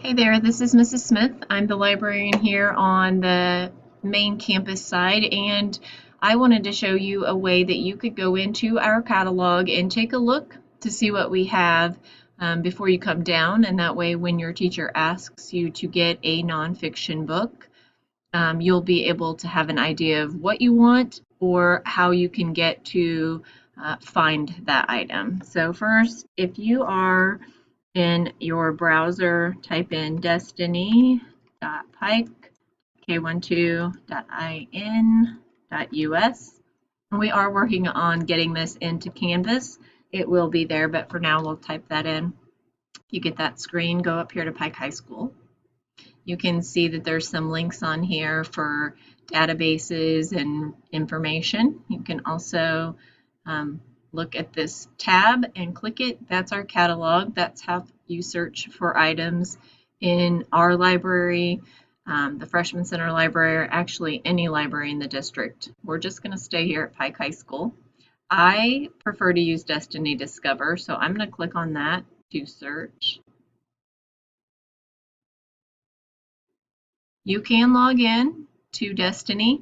Hey there, this is Mrs. Smith. I'm the librarian here on the main campus side, and I wanted to show you a way that you could go into our catalog and take a look to see what we have before you come down, and that way when your teacher asks you to get a nonfiction book, you'll be able to have an idea of what you want or how you can get to find that item. So first, if you are in your browser, type in destiny.pike.k12.in.us. We are working on getting this into Canvas. It will be there, but for now we'll type that in. You get that screen, go up here to Pike High School. You can see that there's some links on here for databases and information. You can also look at this tab and click it. That's our catalog. That's how you search for items in our library, the Freshman Center Library, or actually any library in the district. We're just going to stay here at Pike High School. I prefer to use Destiny Discover, so I'm going to click on that to search. You can log in to Destiny.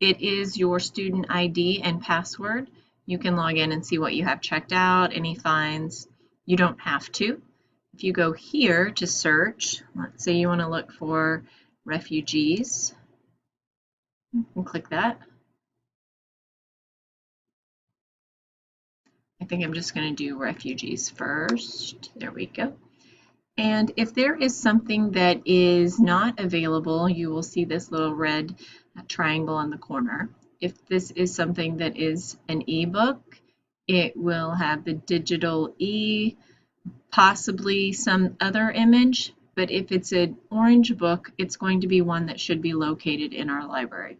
It is your student ID and password. You can log in and see what you have checked out, any fines. You don't have to. If you go here to search, let's say you want to look for refugees, you can click that. I think I'm just going to do refugees first. There we go. And if there is something that is not available, you will see this little red triangle in the corner. If this is something that is an ebook, it will have the digital E, possibly some other image, but if it's an orange book, it's going to be one that should be located in our library.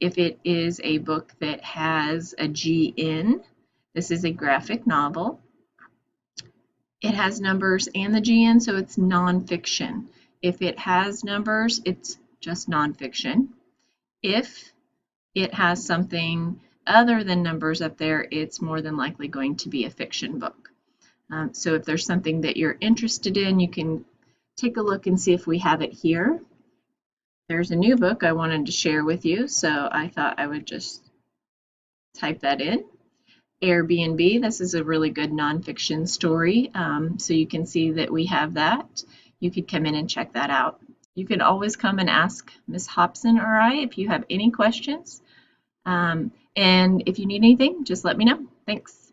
If it is a book that has a GN, this is a graphic novel. It has numbers and the GN, so it's nonfiction. If it has numbers, it's just nonfiction. If it has something other than numbers up there, it's more than likely going to be a fiction book. So if there's something that you're interested in, you can take a look and see if we have it here. There's a new book I wanted to share with you, so I thought I would just type that in. Airbnb, this is a really good nonfiction story, so you can see that we have that. You could come in and check that out. You can always come and ask Miss Hobson or I if you have any questions. And if you need anything, just let me know. Thanks.